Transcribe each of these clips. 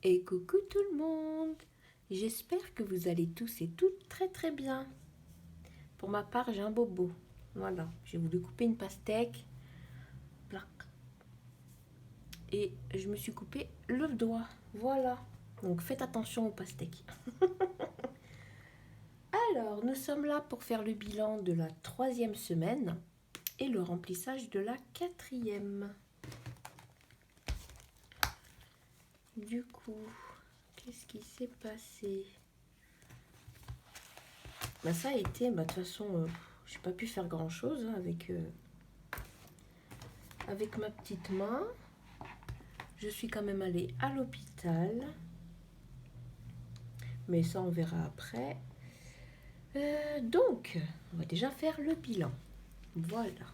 Et coucou tout le monde. J'espère que vous allez tous et toutes très très bien. Pour ma part, j'ai un bobo. Voilà, j'ai voulu couper une pastèque. Plac. Et je me suis coupé le doigt. Voilà. Donc faites attention aux pastèques. Alors, nous sommes là pour faire le bilan de la 3e semaine et le remplissage de la 4e. Du coup, qu'est-ce qui s'est passé? Ça a été, de toute façon, j'ai pas pu faire grand chose avec ma petite main. Je suis quand même allée à l'hôpital, mais ça on verra après. Donc, on va déjà faire le bilan. Voilà.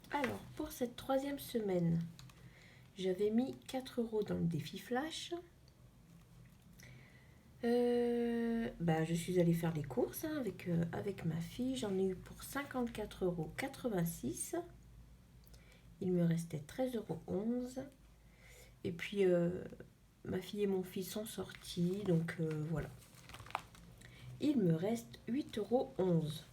Alors, pour cette 3e semaine, j'avais mis 4 € dans le défi flash. Je suis allée faire les courses avec ma fille. J'en ai eu pour 54,86 €. Il me restait 13,11 €. Et puis, ma fille et mon fils sont sortis. Donc, voilà. Il me reste 8,11 €.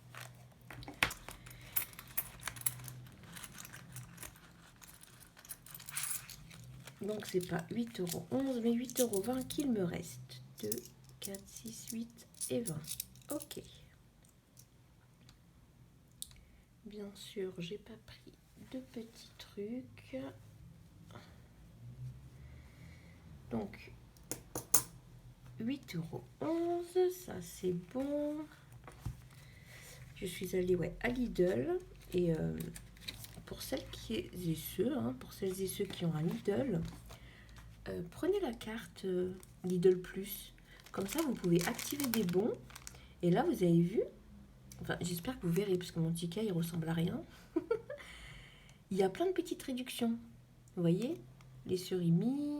Donc, c'est pas 8,11 € mais 8,20 € qu'il me reste. 2, 4, 6, 8 et 20. Ok. Bien sûr, j'ai pas pris de petits trucs. Donc, 8,11 €, ça c'est bon. Je suis allée à Lidl. Et pour celles et ceux qui ont un Lidl, prenez la carte Lidl Plus. Comme ça, vous pouvez activer des bons. Et là, vous avez vu, enfin, j'espère que vous verrez, parce que mon ticket, il ressemble à rien. Il y a plein de petites réductions. Vous voyez, les surimi,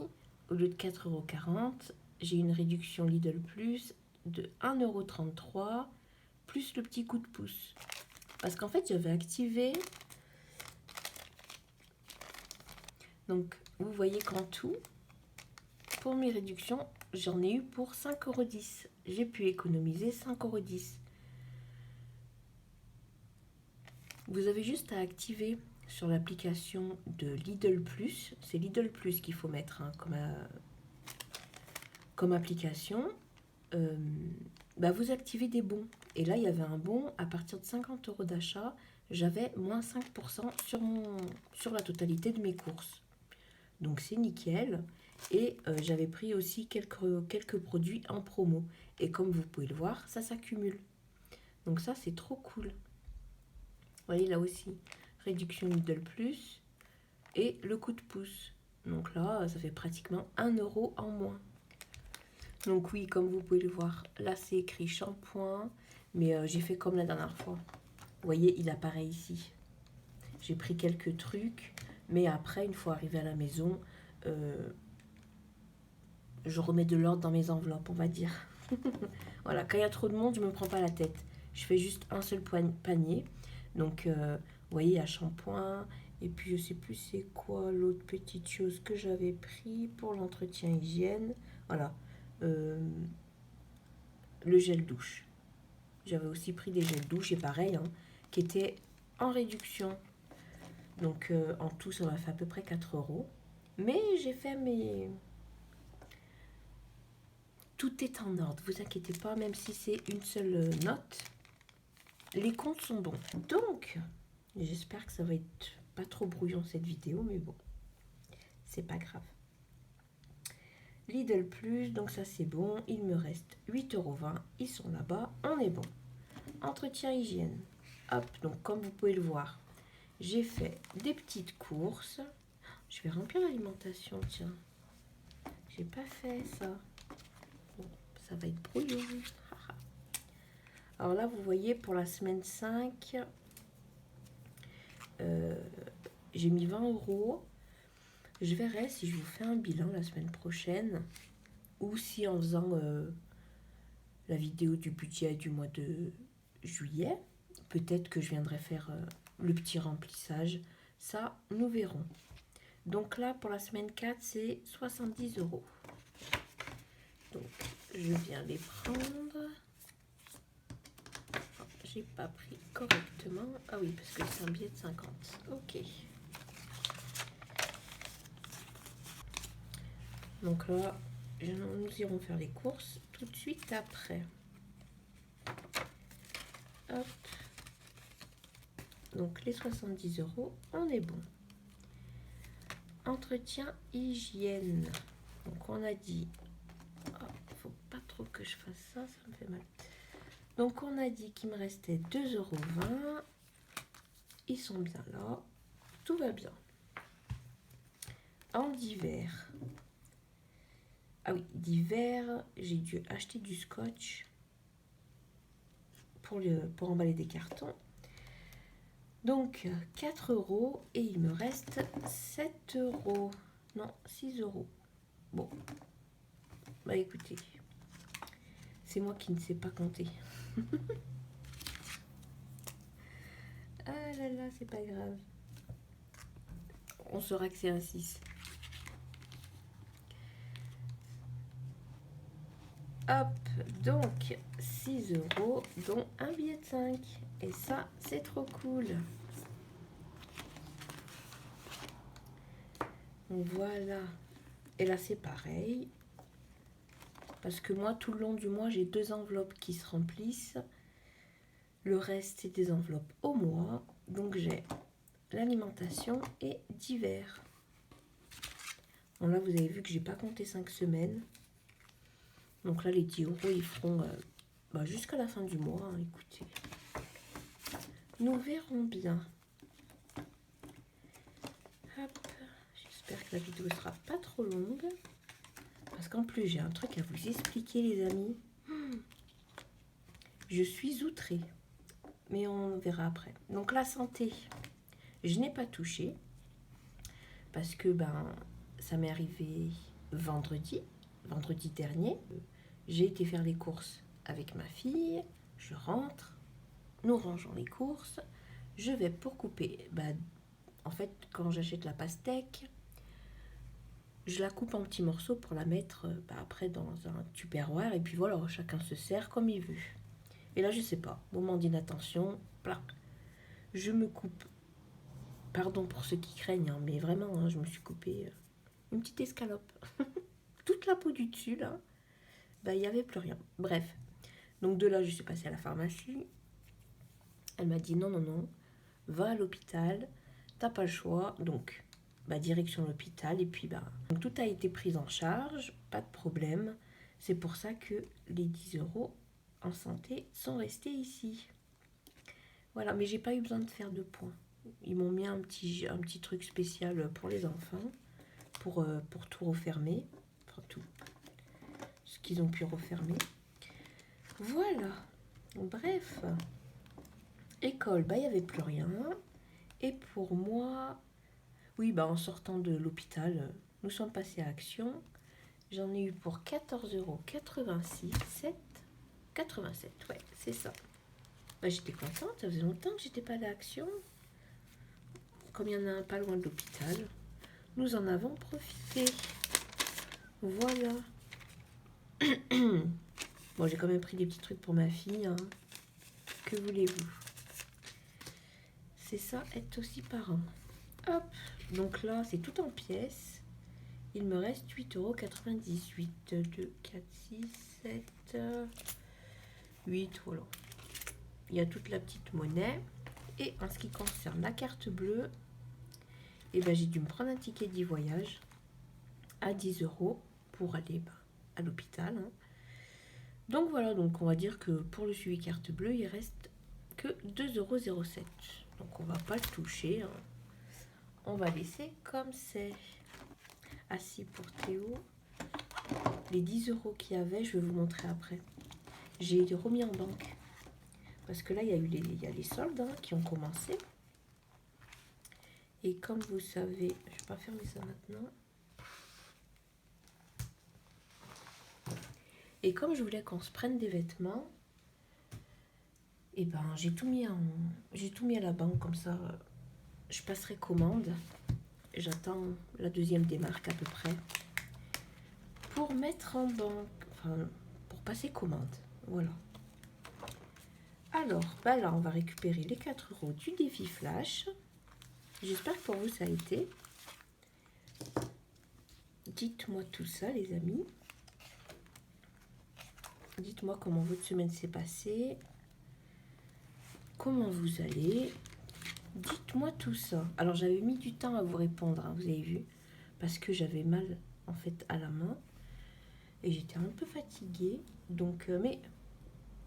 au lieu de 4,40 €, j'ai une réduction Lidl Plus de 1,33 € plus le petit coup de pouce. Parce qu'en fait, j'avais activé. Donc, vous voyez qu'en tout, pour mes réductions, j'en ai eu pour 5,10 €. J'ai pu économiser 5,10 €. Vous avez juste à activer sur l'application de Lidl Plus. C'est Lidl Plus qu'il faut mettre comme application. Vous activez des bons. Et là, il y avait un bon à partir de 50 € d'achat. J'avais moins 5% sur la totalité de mes courses. Donc, c'est nickel. Et j'avais pris aussi quelques produits en promo. Et comme vous pouvez le voir, ça s'accumule. Donc ça, c'est trop cool. Vous voyez là aussi, réduction Lidl Plus et le coup de pouce. Donc là, ça fait pratiquement 1 € en moins. Donc oui, comme vous pouvez le voir, là c'est écrit shampoing, mais j'ai fait comme la dernière fois. Vous voyez, il apparaît ici. J'ai pris quelques trucs, mais après, une fois arrivé à la maison, je remets de l'ordre dans mes enveloppes, on va dire. Voilà, quand il y a trop de monde, je ne me prends pas la tête. Je fais juste un seul panier. Donc, vous voyez, il y a shampoing. Et puis, je ne sais plus c'est quoi l'autre petite chose que j'avais pris pour l'entretien hygiène. Voilà. Le gel douche. J'avais aussi pris des gels douche, et pareil, qui étaient en réduction. Donc, en tout, ça m'a fait à peu près 4 €. Mais j'ai fait mes... Tout est en ordre, vous inquiétez pas, même si c'est une seule note. Les comptes sont bons. Donc, j'espère que ça va être pas trop brouillon cette vidéo, mais bon, c'est pas grave. Lidl Plus, donc ça c'est bon. Il me reste 8,20 €. Ils sont là-bas, on est bon. Entretien hygiène. Hop, donc comme vous pouvez le voir, j'ai fait des petites courses. Je vais remplir l'alimentation, tiens. J'ai pas fait ça. Bon, ça va être brouillon. Alors là, vous voyez, pour la semaine 5, j'ai mis 20 €. Je verrai si je vous fais un bilan la semaine prochaine ou si en faisant la vidéo du budget du mois de juillet, peut-être que je viendrai faire le petit remplissage. Ça, nous verrons. Donc là, pour la semaine 4, c'est 70 €. Donc, je viens les prendre. Oh, j'ai pas pris correctement. Ah oui, parce que c'est un billet de 50. Ok. Donc là, nous irons faire les courses tout de suite après. Hop. Donc les 70 €, on est bon. Entretien hygiène. Donc on a dit, oh, faut pas trop que je fasse ça, ça me fait mal. Donc on a dit qu'il me restait 2,20 €. Ils sont bien là, tout va bien. En d'hiver. Ah oui, d'hiver, j'ai dû acheter du scotch pour emballer des cartons. Donc 4 € et il me reste 7 €. Non, 6 €. Bon, bah écoutez, c'est moi qui ne sais pas compter. Ah là là, c'est pas grave. On saura que c'est un 6. Hop, donc 6 €, dont un billet de 5. Et ça, c'est trop cool. Donc voilà. Et là, c'est pareil. Parce que moi, tout le long du mois, j'ai 2 enveloppes qui se remplissent. Le reste, c'est des enveloppes au mois. Donc j'ai l'alimentation et d'hiver. Bon, là, vous avez vu que j'ai pas compté 5 semaines. Donc là, les 10 €, ils feront jusqu'à la fin du mois. Hein, écoutez. Nous verrons bien. Hop. J'espère que la vidéo sera pas trop longue. Parce qu'en plus, j'ai un truc à vous expliquer, les amis. Je suis outrée. Mais on verra après. Donc la santé, je n'ai pas touché. Parce que ça m'est arrivé vendredi dernier. J'ai été faire les courses avec ma fille. Je rentre. Nous rangeons les courses. Je vais pour couper. En fait, quand j'achète la pastèque, je la coupe en petits morceaux pour la mettre après dans un tupperware. Et puis voilà, chacun se sert comme il veut. Et là, je sais pas, moment d'inattention, plac, je me coupe. Pardon pour ceux qui craignent, hein, mais vraiment, hein, je me suis coupé une petite escalope. Toute la peau du dessus, là, il n'y avait plus rien. Bref, donc de là, je suis passée à la pharmacie. Elle m'a dit non, non, non, va à l'hôpital, t'as pas le choix. Donc, direction l'hôpital. Et puis, donc, tout a été pris en charge, pas de problème. C'est pour ça que les 10 € en santé sont restés ici. Voilà, mais j'ai pas eu besoin de faire de points. Ils m'ont mis un petit truc spécial pour les enfants, pour tout refermer. Enfin, tout ce qu'ils ont pu refermer. Voilà. Bref. École, il n'y avait plus rien. Et pour moi, oui, en sortant de l'hôpital, nous sommes passés à Action. J'en ai eu pour 14,86 €. 87, ouais, c'est ça. J'étais contente, ça faisait longtemps que j'étais pas allée à Action. Comme il y en a un pas loin de l'hôpital, nous en avons profité. Voilà. Bon, j'ai quand même pris des petits trucs pour ma fille. Hein. Que voulez-vous? C'est ça, être aussi parent. Hop. Donc là, c'est tout en pièces. Il me reste 8,98 €. 2, 4, 6, 7, 8, voilà. Il y a toute la petite monnaie. Et en ce qui concerne la carte bleue, j'ai dû me prendre un ticket d'e-voyage à 10 € pour aller à l'hôpital. Hein. Donc voilà, donc on va dire que pour le suivi carte bleue, il reste que 2,07 €. Donc on va pas le toucher. Hein. On va laisser comme c'est. Assis pour Théo. Les 10 € qu'il y avait, je vais vous montrer après. J'ai remis en banque. Parce que là, il y a les soldes qui ont commencé. Et comme vous savez, je ne vais pas fermer ça maintenant. Et comme je voulais qu'on se prenne des vêtements, j'ai tout mis à la banque, comme ça je passerai commande. j'attends la deuxième démarque à peu près pour mettre en banque, enfin pour passer commande. Voilà. Alors, bah là, on va récupérer les 4 € du défi flash. J'espère que pour vous ça a été. Dites-moi tout ça, les amis. Dites-moi comment votre semaine s'est passée. Comment vous allez? Dites-moi tout ça. Alors, j'avais mis du temps à vous répondre, hein, vous avez vu, parce que j'avais mal, en fait, à la main. Et j'étais un peu fatiguée. Donc, mais,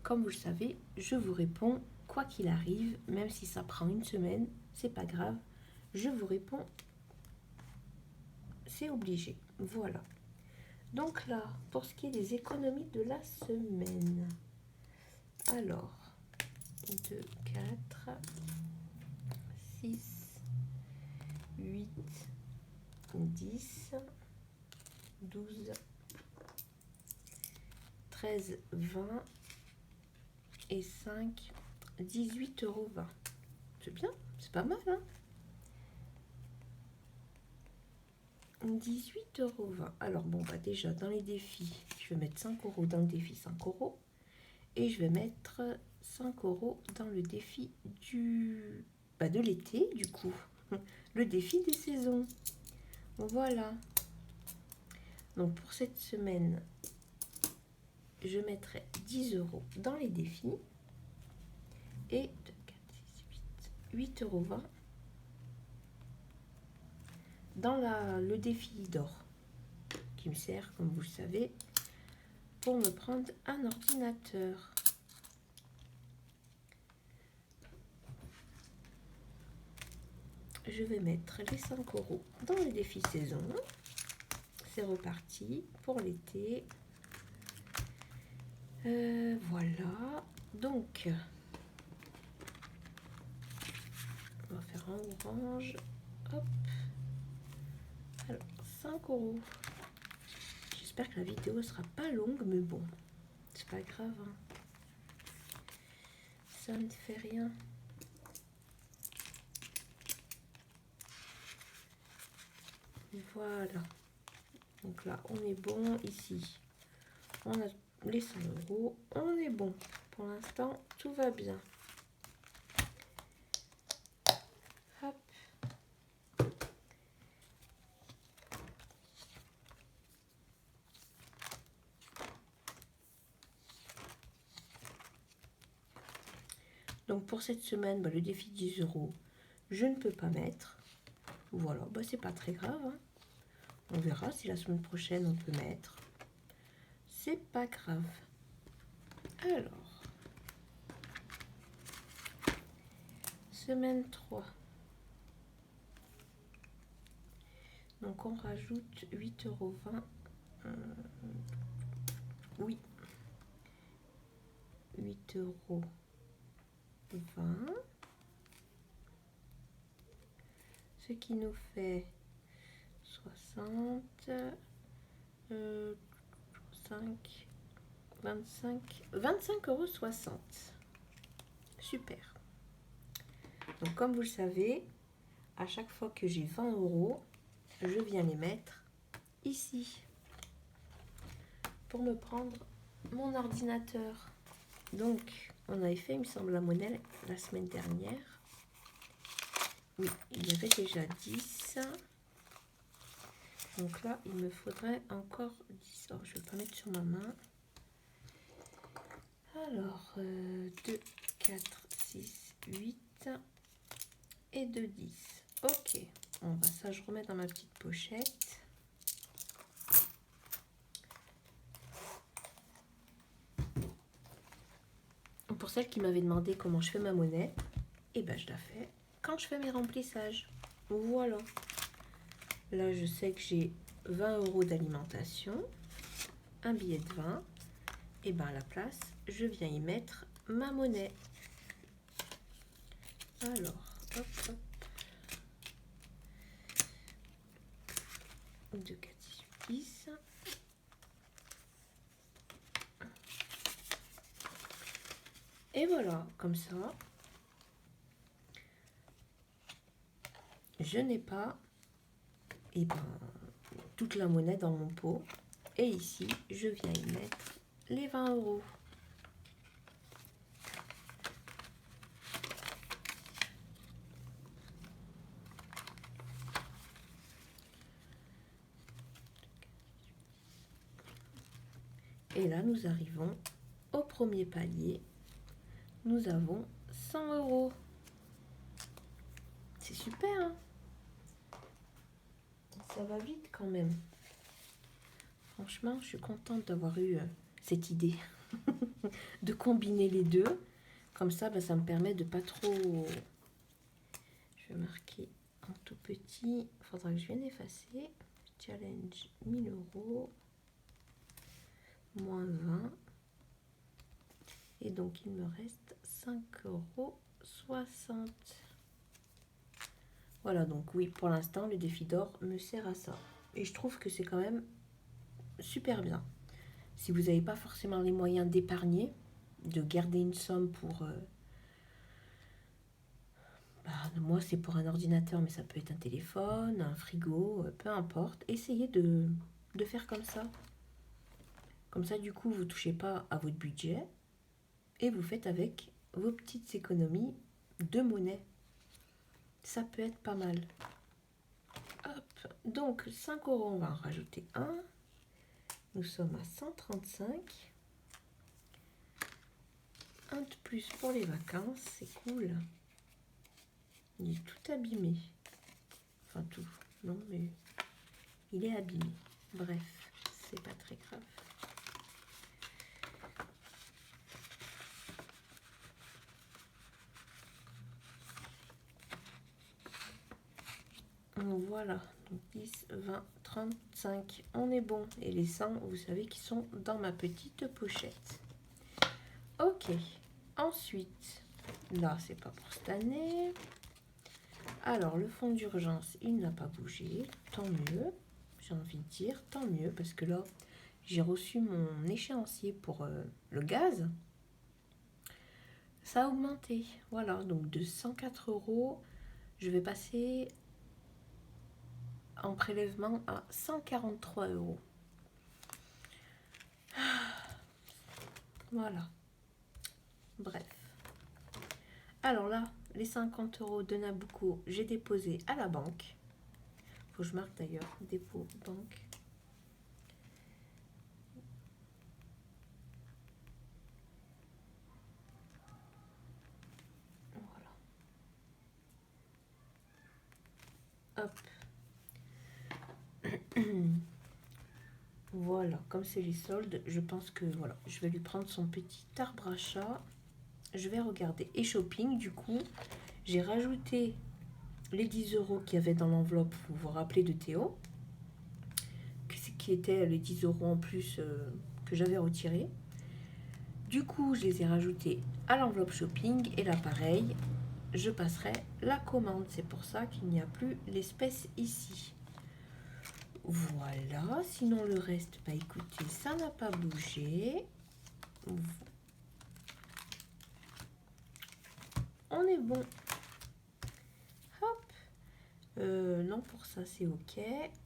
comme vous le savez, je vous réponds quoi qu'il arrive, même si ça prend une semaine, c'est pas grave. Je vous réponds, c'est obligé. Voilà. Donc là, pour ce qui est des économies de la semaine. Alors, 2, 4, 6, 8, 10, 12, 13, 20 et 5, 18,20 €. C'est bien, c'est pas mal, hein? 18,20 €. Alors bon, bah déjà, dans les défis, je vais mettre 5 € dans le défi 5 €. Et je vais mettre 5 € dans le défi de l'été, du coup. Le défi des saisons. Voilà. Donc pour cette semaine, je mettrai 10 € dans les défis. Et 2, 4, 6, 8,20 € dans le défi d'or, qui me sert, comme vous le savez, pour me prendre un ordinateur. Je vais mettre les 5 € dans le défi saison. C'est reparti pour l'été. Voilà. Donc, on va faire un orange. Hop. Alors, 5 €. J'espère que la vidéo sera pas longue, mais bon, c'est pas grave, hein. Ça ne fait rien. Voilà. Donc là, on est bon ici. On a les 100 €. On est bon. Pour l'instant, tout va bien. Hop. Donc pour cette semaine, le défi 10 €, je ne peux pas mettre. Voilà, c'est pas très grave, hein. On verra si la semaine prochaine on peut mettre. C'est pas grave. Alors, semaine 3. Donc on rajoute 8,20 €. Oui. 8,20 €. Ce qui nous fait 60, 5, 25,60 €. Super. Donc comme vous le savez, à chaque fois que j'ai 20 €, je viens les mettre ici pour me prendre mon ordinateur. Donc on avait fait, il me semble, la monnaie la semaine dernière. Oui, il y avait déjà 10. Donc là, il me faudrait encore 10. Alors, je vais pas mettre sur ma main. Alors, 2, 4, 6, 8 et 2, 10. Ok. Bon, ça, je remets dans ma petite pochette. Pour celles qui m'avaient demandé comment je fais ma monnaie, et je la fais quand je fais mes remplissages. Voilà. Là, je sais que j'ai 20 € d'alimentation, un billet de 20. Et à la place, je viens y mettre ma monnaie. Alors, hop, hop. 2, 4, 6, 10. Et voilà, comme ça, je n'ai pas et ben, toute la monnaie dans mon pot. Et ici, je viens y mettre les 20 euros. Et là, nous arrivons au premier palier. Nous avons 100 euros. C'est super, hein? Ça va vite quand même. Franchement, je suis contente d'avoir eu cette idée de combiner les deux. Comme ça, ça me permet de pas trop... Je vais marquer en tout petit. Il faudra que je vienne effacer. Challenge 1000 euros. Moins 20. Et donc, il me reste 5,60 €. Voilà, donc oui, pour l'instant, le défi d'or me sert à ça. Et je trouve que c'est quand même super bien. Si vous n'avez pas forcément les moyens d'épargner, de garder une somme pour... moi, c'est pour un ordinateur, mais ça peut être un téléphone, un frigo, peu importe. Essayez de faire comme ça. Comme ça, du coup, vous ne touchez pas à votre budget et vous faites avec vos petites économies de monnaie. Ça peut être pas mal. Hop. Donc, 5 €, on va en rajouter un. Nous sommes à 135. Un de plus pour les vacances, c'est cool. Il est tout abîmé. Enfin tout, non mais il est abîmé. Bref, c'est pas très grave. Voilà, donc 10, 20, 35, on est bon. Et les 100, vous savez qu'ils sont dans ma petite pochette. Ok, ensuite, là c'est pas pour cette année. Alors le fonds d'urgence, il n'a pas bougé, tant mieux. J'ai envie de dire, tant mieux, parce que là, j'ai reçu mon échéancier pour le gaz. Ça a augmenté, voilà, donc de 104 €, je vais passer en prélèvement à 143 €. Voilà. Bref. Alors là, les 50 € de Nabucco, j'ai déposé à la banque. Faut que je marque d'ailleurs, dépôt banque. Voilà. Hop. Voilà, comme c'est les soldes, je pense que voilà, je vais lui prendre son petit arbre à chat. Je vais regarder. Et shopping, du coup, j'ai rajouté les 10 € qu'il y avait dans l'enveloppe, vous vous rappelez de Théo, qui étaient les 10 € en plus que j'avais retirés. Du coup, je les ai rajoutés à l'enveloppe shopping et là, pareil, je passerai la commande. C'est pour ça qu'il n'y a plus l'espèce ici. Voilà, sinon le reste, bah écoutez, ça n'a pas bougé. On est bon. Hop. Non, pour ça, c'est OK.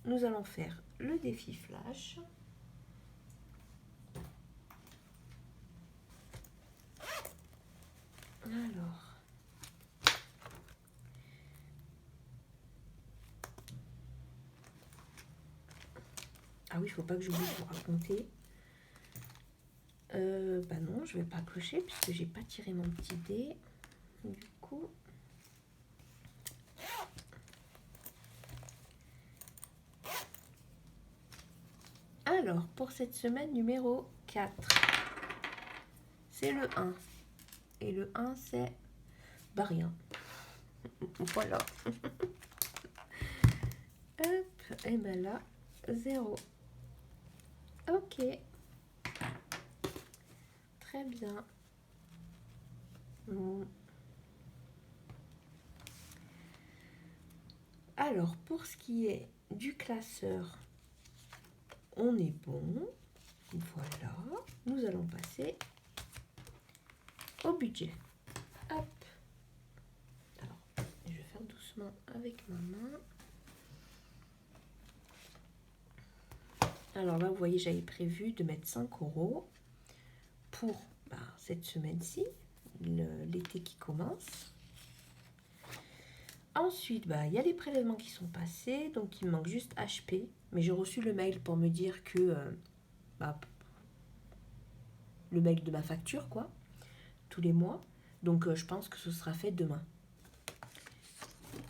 Nous allons faire le défi flash. Alors. Ah oui, il ne faut pas que j'oublie de vous raconter. Bah non, je vais pas clocher puisque j'ai pas tiré mon petit dé. Du coup... Alors, pour cette semaine numéro 4, c'est le 1. Et le 1, c'est... bah rien. Voilà. Hop, et ben là, 0. Ok. Très bien. Alors, pour ce qui est du classeur, on est bon. Voilà. Nous allons passer au budget. Hop. Alors, je vais faire doucement avec ma main. Alors là, vous voyez, j'avais prévu de mettre 5 € pour cette semaine-ci, l'été qui commence. Ensuite, il y a les prélèvements qui sont passés, donc il me manque juste HP. Mais j'ai reçu le mail pour me dire que... le mail de ma facture, quoi, tous les mois. Donc, je pense que ce sera fait demain.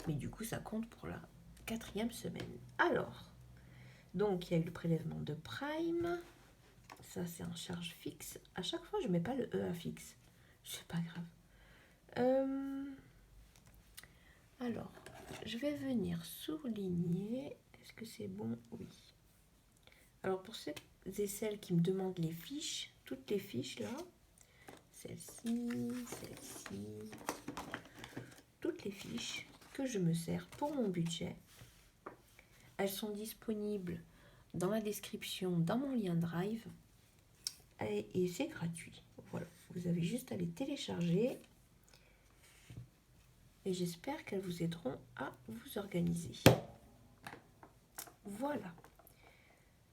Mais du coup, ça compte pour la 4e semaine. Alors, donc, il y a eu le prélèvement de Prime. Ça, c'est en charge fixe. À chaque fois, je ne mets pas le E à fixe. C'est pas grave. Alors, je vais venir souligner. Est-ce que c'est bon? Oui. Alors, pour ceux et celles qui me demandent les fiches, toutes les fiches là, celle-ci, toutes les fiches que je me sers pour mon budget, elles sont disponibles dans la description, dans mon lien Drive, et c'est gratuit. Voilà, vous avez juste à les télécharger et j'espère qu'elles vous aideront à vous organiser. Voilà.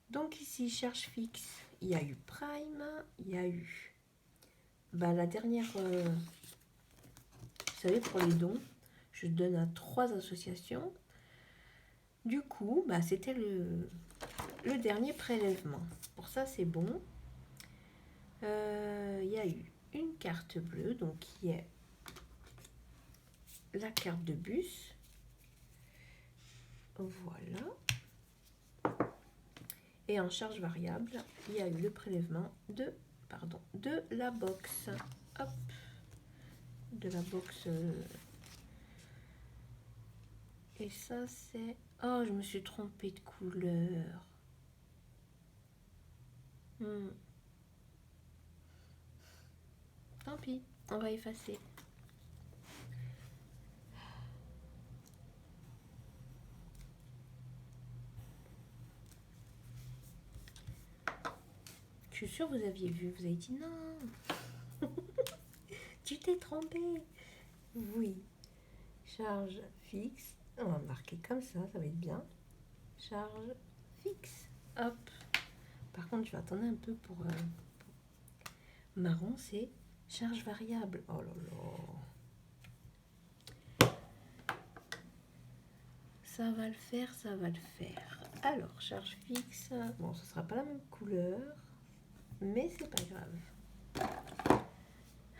Donc ici, charge fixe, il y a eu Prime, il y a eu la dernière, vous savez, pour les dons, je donne à 3 associations. Du coup, c'était le dernier prélèvement. Pour ça, c'est bon. Il y a eu une carte bleue, donc qui est la carte de bus. Voilà. Et en charge variable, il y a eu le prélèvement de la box. Hop. De la box. Et ça, c'est... Oh, je me suis trompée de couleur. Tant pis, on va effacer. Je suis sûre que vous aviez vu, vous avez dit non. Tu t'es trompé. Oui. Charge fixe. On va marquer comme ça va être bien. Charge fixe. Hop. Par contre, je vais attendre un peu pour... Marron, c'est charge variable. Oh là là. Ça va le faire, ça va le faire. Alors, charge fixe. Bon, ce sera pas la même couleur, mais c'est pas grave.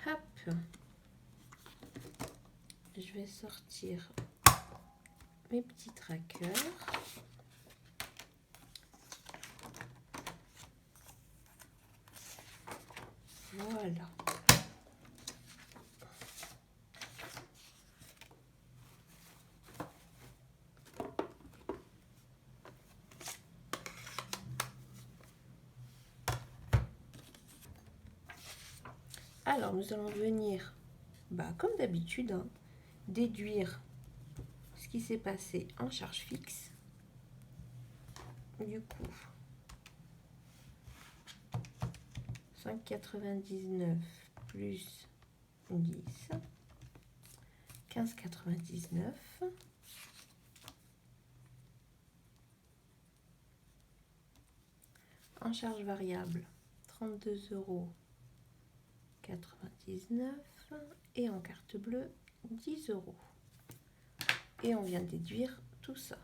Hop. Je vais sortir mes petits trackers. Voilà. Alors, nous allons venir, comme d'habitude, déduire ce qui s'est passé en charge fixe. Du coup, 5,99 plus 10, 15,99. En charge variable, 32,99 € et en carte bleue, 10 €. Et on vient déduire tout ça.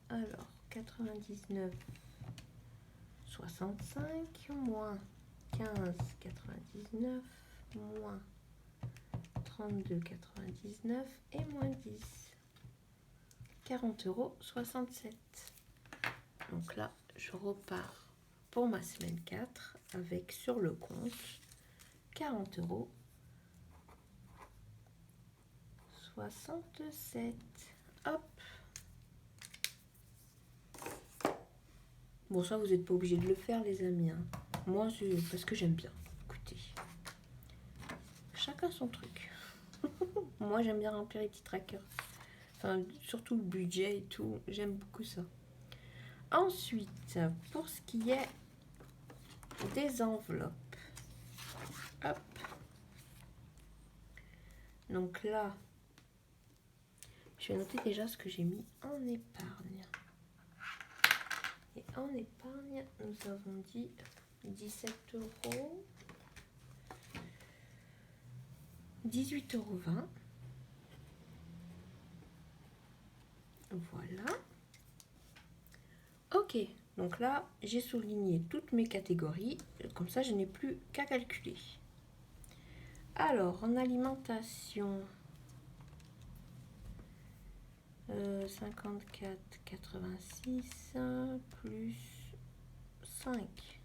Alors, 99,65 moins 15,99 moins 32,99 et moins 10. 40,67 €. Donc là, je repars pour ma semaine 4 avec sur le compte 40,67 €. Hop. Bon, ça, vous n'êtes pas obligé de le faire, les amis. Moi, c'est parce que j'aime bien. Écoutez, chacun son truc. Moi, j'aime bien remplir les petits trackers. Enfin, surtout le budget et tout. J'aime beaucoup ça. Ensuite, pour ce qui est des enveloppes. Hop. Donc là, je vais noter déjà ce que j'ai mis en épargne. Et en épargne, nous avons dit 17 euros. 18,20 €. Voilà. Ok, donc là, j'ai souligné toutes mes catégories. Comme ça, je n'ai plus qu'à calculer. Alors, en alimentation, 54,86 plus 5,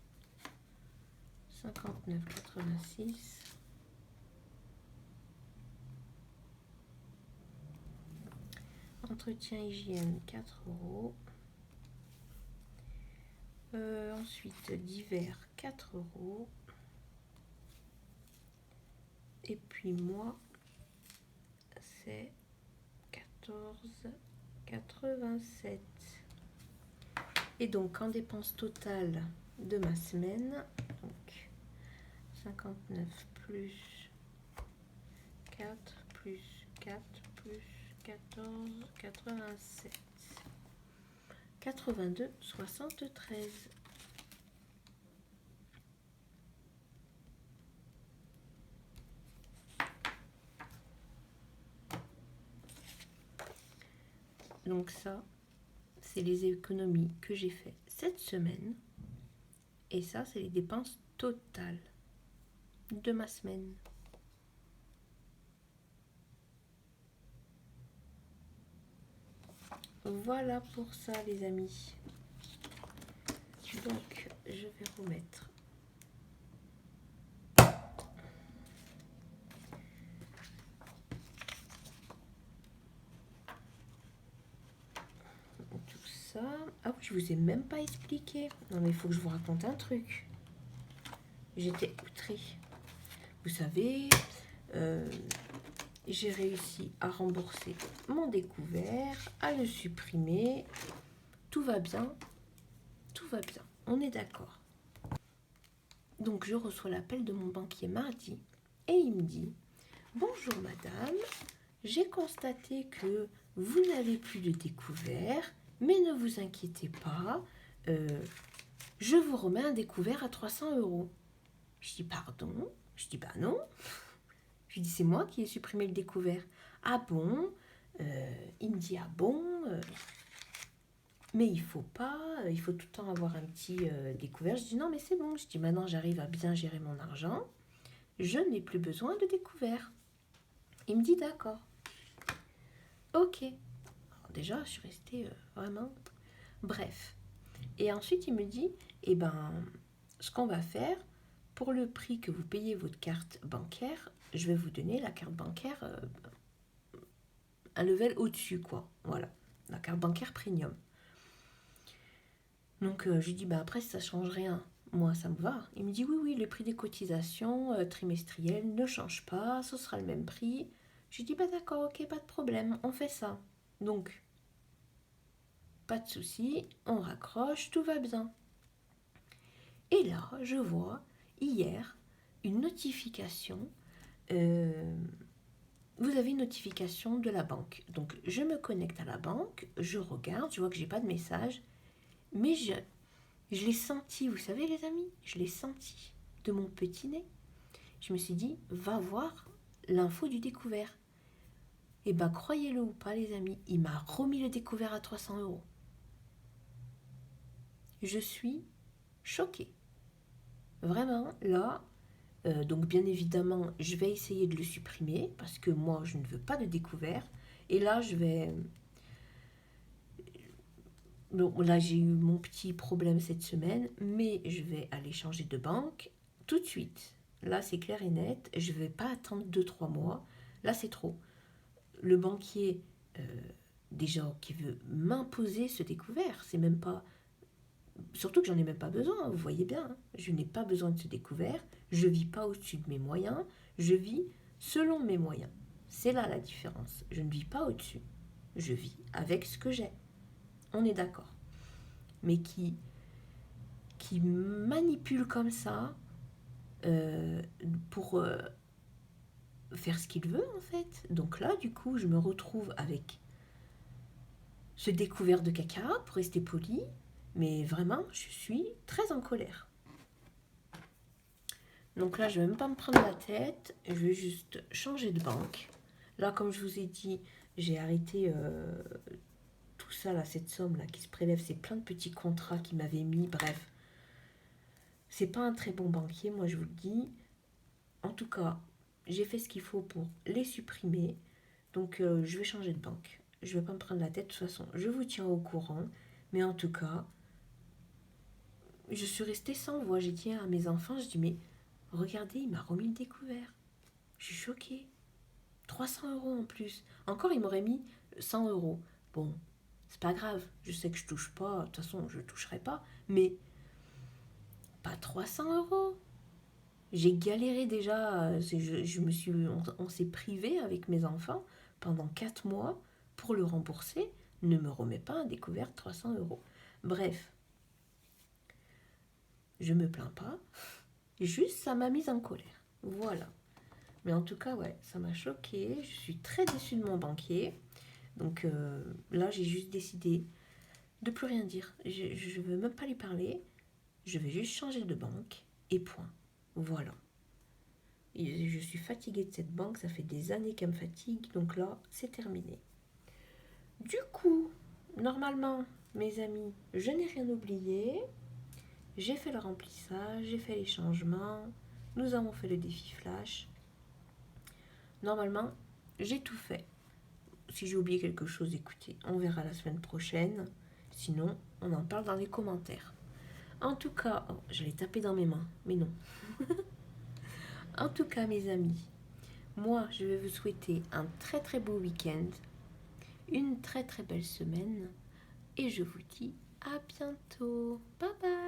59,86. Entretien hygiène, 4 euros. Ensuite, divers, 4 euros. Et puis moi, c'est 14,87. Et donc, en dépense totale de ma semaine, donc 59 plus 4 plus 4 plus 14, 87. 82,73. Donc ça, c'est les économies que j'ai fait cette semaine. Et ça, c'est les dépenses totales de ma semaine. Voilà pour ça, les amis. Donc, je vais remettre tout ça. Ah oui, je vous ai même pas expliqué. Non, mais il faut que je vous raconte un truc. J'étais outrée. Vous savez, j'ai réussi à rembourser mon découvert, à le supprimer. Tout va bien. Tout va bien. On est d'accord. Donc, je reçois l'appel de mon banquier mardi et il me dit « Bonjour madame, j'ai constaté que vous n'avez plus de découvert, mais ne vous inquiétez pas, je vous remets un découvert à 300 €. Je dis « Pardon ?» Je dis « Bah non. » Je dis « C'est moi qui ai supprimé le découvert. »« Ah bon ?» Il me dit « Ah bon mais il faut pas, il faut tout le temps avoir un petit découvert. » Je dis « Non, mais c'est bon. » Je dis « Maintenant, j'arrive à bien gérer mon argent. Je n'ai plus besoin de découvert. » Il me dit « D'accord. » Ok. Alors déjà, je suis restée vraiment... Bref. Et ensuite, il me dit « Eh ben, ce qu'on va faire, pour le prix que vous payez votre carte bancaire, je vais vous donner la carte bancaire un level au-dessus, quoi. Voilà. La carte bancaire premium. » Donc, je lui dis, bah, après, si ça ne change rien, moi, ça me va. Il me dit, oui, oui, le prix des cotisations trimestrielles ne change pas, ce sera le même prix. Je lui dis, bah, d'accord, ok, pas de problème, on fait ça. Donc, pas de souci, on raccroche, tout va bien. Et là, je vois, hier, une notification. Vous avez une notification de la banque. Donc, je me connecte à la banque, je regarde, je vois que j'ai pas de message, mais je l'ai senti, vous savez les amis, je l'ai senti de mon petit nez. Je me suis dit, va voir l'info du découvert. Et ben, croyez-le ou pas les amis, il m'a remis le découvert à 300 €. Je suis choquée. Vraiment, là, donc bien évidemment, je vais essayer de le supprimer parce que moi, je ne veux pas de découvert. Et là, je vais... Bon, là, j'ai eu mon petit problème cette semaine, mais je vais aller changer de banque tout de suite. Là, c'est clair et net. Je ne vais pas attendre 2-3 mois. Là, c'est trop. Le banquier, déjà, qui veut m'imposer ce découvert, c'est même pas... Surtout que j'en ai même pas besoin, vous voyez bien. Hein. Je n'ai pas besoin de ce découvert. Je vis pas au-dessus de mes moyens. Je vis selon mes moyens. C'est là la différence. Je ne vis pas au-dessus. Je vis avec ce que j'ai. On est d'accord. Mais qui manipule comme ça pour faire ce qu'il veut en fait. Donc là, du coup, je me retrouve avec ce découvert de caca, pour rester poli. Mais vraiment, je suis très en colère. Donc là, je ne vais même pas me prendre la tête. Je vais juste changer de banque. Là, comme je vous ai dit, j'ai arrêté tout ça, là, cette somme là qui se prélève. C'est plein de petits contrats qu'il m'avait mis. Bref, c'est pas un très bon banquier, moi je vous le dis. En tout cas, j'ai fait ce qu'il faut pour les supprimer. Donc je vais changer de banque. Je vais pas me prendre la tête. De toute façon, je vous tiens au courant. Mais en tout cas, je suis restée sans voix. J'ai dit à mes enfants, je dis mais regardez, il m'a remis le découvert. Je suis choquée. 300 € en plus. Encore, il m'aurait mis 100 €. Bon, c'est pas grave. Je sais que je touche pas. De toute façon, je toucherai pas. Mais pas 300 €. J'ai galéré déjà. On s'est privé avec mes enfants pendant 4 mois pour le rembourser. Ne me remets pas un découvert de 300 €. Bref, je me plains pas. Juste, ça m'a mise en colère. Voilà. Mais en tout cas, ouais, ça m'a choquée. Je suis très déçue de mon banquier. Donc là, j'ai juste décidé de plus rien dire. Je ne veux même pas lui parler. Je vais juste changer de banque et point. Voilà. Et je suis fatiguée de cette banque. Ça fait des années qu'elle me fatigue. Donc là, c'est terminé. Du coup, normalement, mes amis, je n'ai rien oublié. J'ai fait le remplissage, j'ai fait les changements. Nous avons fait le défi flash. Normalement, j'ai tout fait. Si j'ai oublié quelque chose, écoutez, on verra la semaine prochaine. Sinon, on en parle dans les commentaires. En tout cas, oh, j'allais taper dans mes mains, mais non. En tout cas, mes amis, moi, je vais vous souhaiter un très très beau week-end, une très très belle semaine, et je vous dis à bientôt. Bye bye.